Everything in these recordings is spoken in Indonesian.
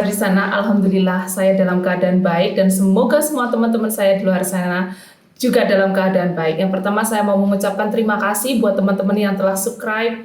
kabar di sana? Alhamdulillah saya dalam keadaan baik dan semoga semua teman-teman saya di luar sana juga dalam keadaan baik. Yang pertama saya mau mengucapkan terima kasih buat teman-teman yang telah subscribe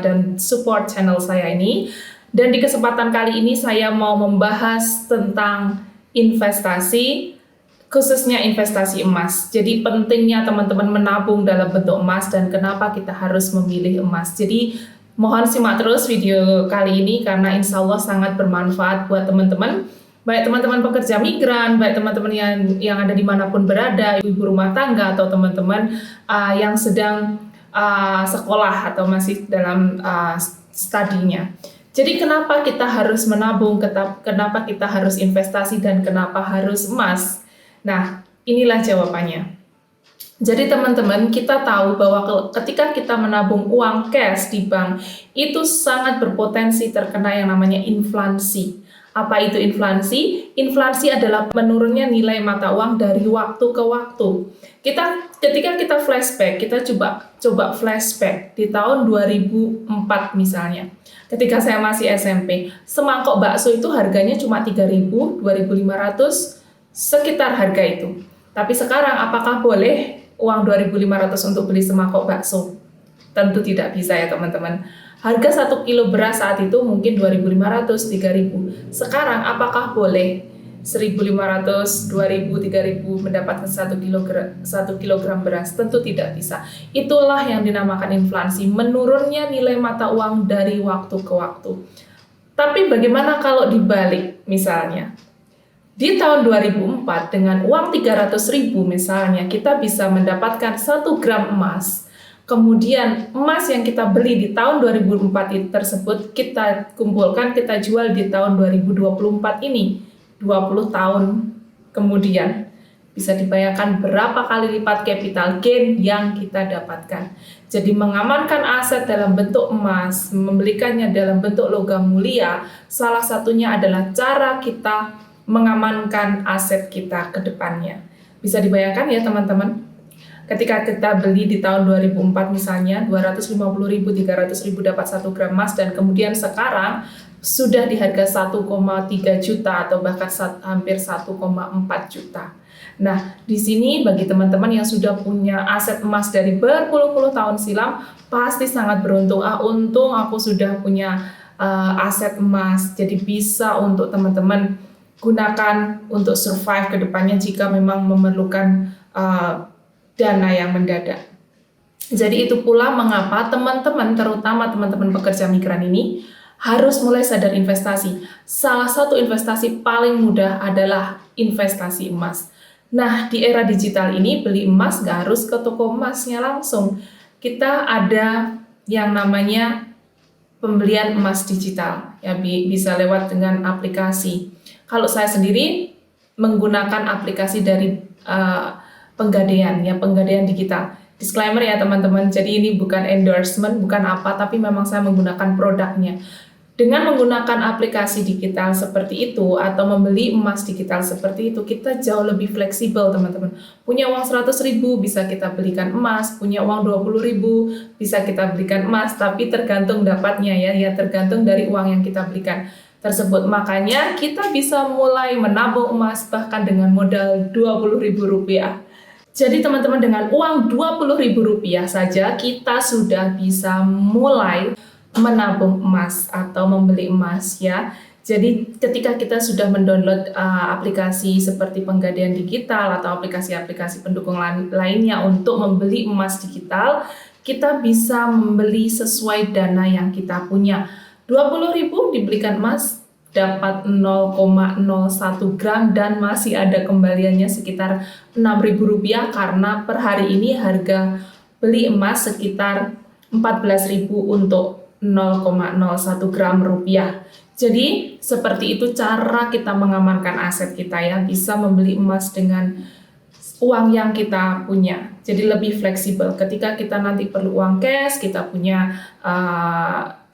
dan support channel saya ini. Dan di kesempatan kali ini saya mau membahas tentang investasi, khususnya investasi emas. Jadi pentingnya teman-teman menabung dalam bentuk emas dan kenapa kita harus memilih emas. Jadi mohon simak terus video kali ini karena insya Allah sangat bermanfaat buat teman-teman. Baik teman-teman pekerja migran, baik teman-teman yang ada dimanapun berada, ibu rumah tangga atau teman-teman yang sedang sekolah atau masih dalam studinya. Jadi kenapa kita harus menabung, kenapa kita harus investasi dan kenapa harus emas? Nah, inilah jawabannya. Jadi teman-teman, kita tahu bahwa ketika kita menabung uang cash di bank, itu sangat berpotensi terkena yang namanya inflasi. Apa itu inflasi? Inflasi adalah menurunnya nilai mata uang dari waktu ke waktu. Ketika kita flashback, kita coba flashback di tahun 2004 misalnya. Ketika saya masih SMP, semangkok bakso itu harganya cuma 3.000, 2.500, sekitar harga itu. Tapi sekarang apakah boleh uang 2.500 untuk beli semangkok bakso? Tentu tidak bisa ya teman-teman. Harga 1 kilo beras saat itu mungkin 2.500, 3.000. Sekarang apakah boleh 1.500, 2.000, 3.000 mendapatkan 1 kilogram beras? Tentu tidak bisa. Itulah yang dinamakan inflasi, menurunnya nilai mata uang dari waktu ke waktu. Tapi bagaimana kalau dibalik misalnya? Di tahun 2004 dengan uang 300.000 misalnya kita bisa mendapatkan 1 gram emas. Kemudian emas yang kita beli di tahun 2004 tersebut kita kumpulkan, kita jual di tahun 2024 ini. 20 tahun kemudian bisa dibayangkan berapa kali lipat capital gain yang kita dapatkan. Jadi mengamankan aset dalam bentuk emas, membelikannya dalam bentuk logam mulia, salah satunya adalah cara kita mengamankan aset kita ke depannya. Bisa dibayangkan ya teman-teman, ketika kita beli di tahun 2004 misalnya 250.000, 300.000 dapat 1 gram emas dan kemudian sekarang sudah di harga 1,3 juta atau bahkan hampir 1,4 juta. Nah, di sini bagi teman-teman yang sudah punya aset emas dari berpuluh-puluh tahun silam pasti sangat beruntung. Untung aku sudah punya aset emas. Jadi bisa untuk teman-teman gunakan untuk survive ke depannya jika memang memerlukan dana yang mendadak. Jadi itu pula mengapa teman-teman, terutama teman-teman pekerja migran ini harus mulai sadar investasi. Salah satu investasi paling mudah adalah investasi emas. Nah, di era digital ini beli emas nggak harus ke toko emasnya langsung. Kita ada yang namanya pembelian emas digital, ya bisa lewat dengan aplikasi. Kalau saya sendiri menggunakan aplikasi dari penggadaian digital. Disclaimer ya teman-teman, jadi ini bukan endorsement, bukan apa, tapi memang saya menggunakan produknya. Dengan menggunakan aplikasi digital seperti itu atau membeli emas digital seperti itu, kita jauh lebih fleksibel teman-teman. Punya uang 100.000 bisa kita belikan emas, punya uang 20.000 bisa kita belikan emas, tapi tergantung dapatnya ya tergantung dari uang yang kita belikan tersebut. Makanya kita bisa mulai menabung emas bahkan dengan modal Rp20.000. Jadi teman-teman dengan uang Rp20.000 saja kita sudah bisa mulai menabung emas atau membeli emas ya. Jadi ketika kita sudah mendownload aplikasi seperti penggadaian digital atau aplikasi-aplikasi pendukung lainnya untuk membeli emas digital, kita bisa membeli sesuai dana yang kita punya. 20.000 dibelikan emas dapat 0,01 gram dan masih ada kembaliannya sekitar Rp6.000 karena per hari ini harga beli emas sekitar 14.000 untuk 0,01 gram rupiah. Jadi seperti itu cara kita mengamankan aset kita ya, bisa membeli emas dengan uang yang kita punya. Jadi lebih fleksibel. Ketika kita nanti perlu uang cash, kita punya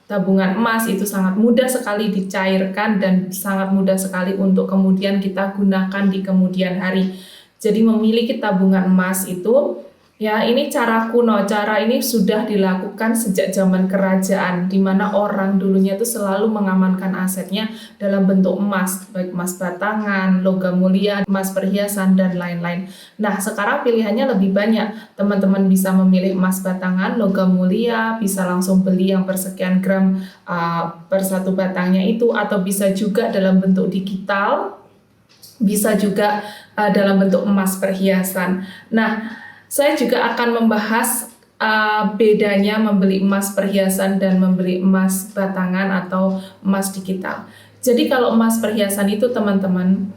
tabungan emas, itu sangat mudah sekali dicairkan dan sangat mudah sekali untuk kemudian kita gunakan di kemudian hari. Jadi memiliki tabungan emas itu Ya, ini cara kuno. Cara ini sudah dilakukan sejak zaman kerajaan, di mana orang dulunya itu selalu mengamankan asetnya dalam bentuk emas, baik emas batangan, logam mulia, emas perhiasan, dan lain-lain. Nah, sekarang pilihannya lebih banyak. Teman-teman bisa memilih emas batangan, logam mulia, bisa langsung beli yang persekian gram per satu batangnya itu, atau bisa juga dalam bentuk digital, bisa juga dalam bentuk emas perhiasan. Nah, saya juga akan membahas bedanya membeli emas perhiasan dan membeli emas batangan atau emas digital. Jadi kalau emas perhiasan itu teman-teman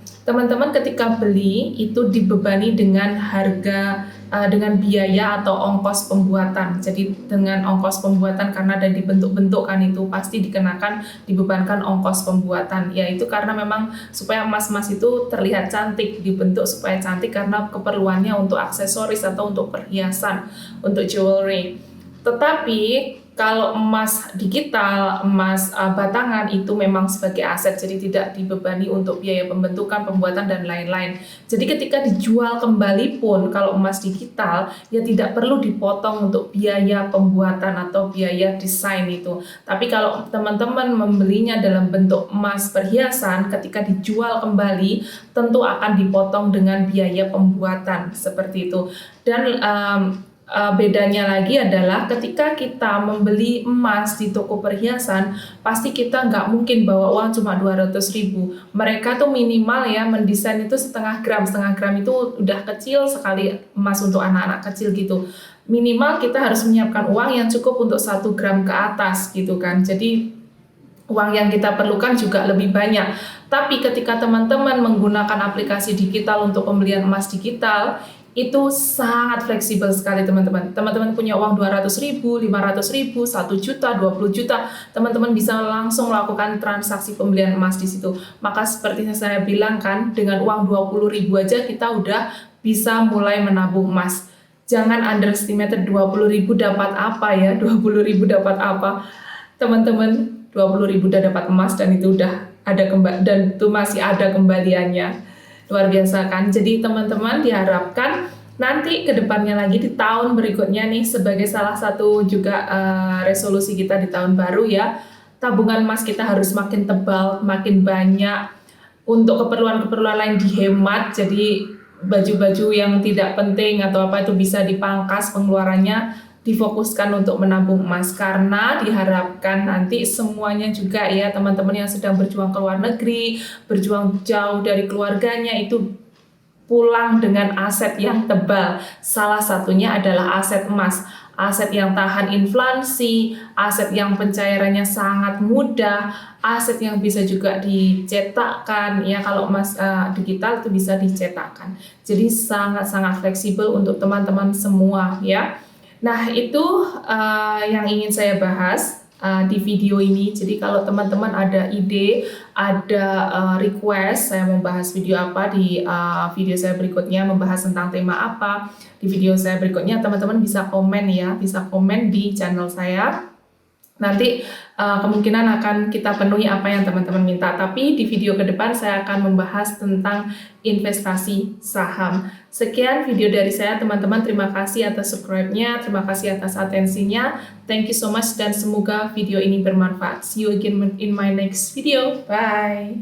ketika beli itu dibebani dengan harga dengan biaya atau ongkos pembuatan. Jadi dengan ongkos pembuatan karena ada dibentuk-bentuk kan itu pasti dibebankan ongkos pembuatan. Yaitu karena memang supaya emas-emas itu terlihat cantik, dibentuk supaya cantik karena keperluannya untuk aksesoris atau untuk perhiasan, untuk jewelry. Tetapi kalau emas digital, emas batangan itu memang sebagai aset, jadi tidak dibebani untuk biaya pembentukan, pembuatan, dan lain-lain. Jadi ketika dijual kembali pun, kalau emas digital, ya tidak perlu dipotong untuk biaya pembuatan atau biaya desain itu. Tapi kalau teman-teman membelinya dalam bentuk emas perhiasan, ketika dijual kembali, tentu akan dipotong dengan biaya pembuatan, seperti itu. Dan bedanya lagi adalah ketika kita membeli emas di toko perhiasan, pasti kita nggak mungkin bawa uang cuma 200.000. Mereka tuh minimal ya mendesain itu setengah gram itu udah kecil sekali emas untuk anak-anak kecil gitu. Minimal kita harus menyiapkan uang yang cukup untuk 1 gram ke atas gitu kan. Jadi uang yang kita perlukan juga lebih banyak. Tapi ketika teman-teman menggunakan aplikasi digital untuk pembelian emas digital, itu sangat fleksibel sekali teman-teman. Teman-teman punya uang 200.000, 500.000, 1 juta, 20 juta, teman-teman bisa langsung melakukan transaksi pembelian emas di situ. Maka seperti yang saya bilang kan, dengan uang 20.000 aja kita udah bisa mulai menabung emas. Jangan underestimate 20.000 dapat apa ya, 20.000 dapat apa. Teman-teman, 20.000 udah dapat emas dan itu udah ada dan itu masih ada kembaliannya. Luar biasa kan? Jadi teman-teman diharapkan nanti ke depannya lagi di tahun berikutnya nih sebagai salah satu juga resolusi kita di tahun baru ya, tabungan emas kita harus makin tebal, makin banyak. Untuk keperluan-keperluan lain dihemat, jadi baju-baju yang tidak penting atau apa itu bisa dipangkas pengeluarannya, difokuskan untuk menabung emas karena diharapkan nanti semuanya juga ya teman-teman yang sedang berjuang ke luar negeri, berjuang jauh dari keluarganya itu pulang dengan aset yang tebal. Salah satunya adalah aset emas, aset yang tahan inflasi, aset yang pencairannya sangat mudah, aset yang bisa juga dicetakkan ya kalau emas digital itu bisa dicetakkan. Jadi sangat-sangat fleksibel untuk teman-teman semua ya. Nah, itu yang ingin saya bahas di video ini. Jadi kalau teman-teman ada ide, ada request, saya mau bahas video apa di video saya berikutnya, membahas tentang tema apa di video saya berikutnya, teman-teman bisa komen ya, bisa komen di channel saya. Nanti kemungkinan akan kita penuhi apa yang teman-teman minta. Tapi di video ke depan saya akan membahas tentang investasi saham. Sekian video dari saya teman-teman. Terima kasih atas subscribe-nya. Terima kasih atas atensinya. Thank you so much dan semoga video ini bermanfaat. See you again in my next video. Bye.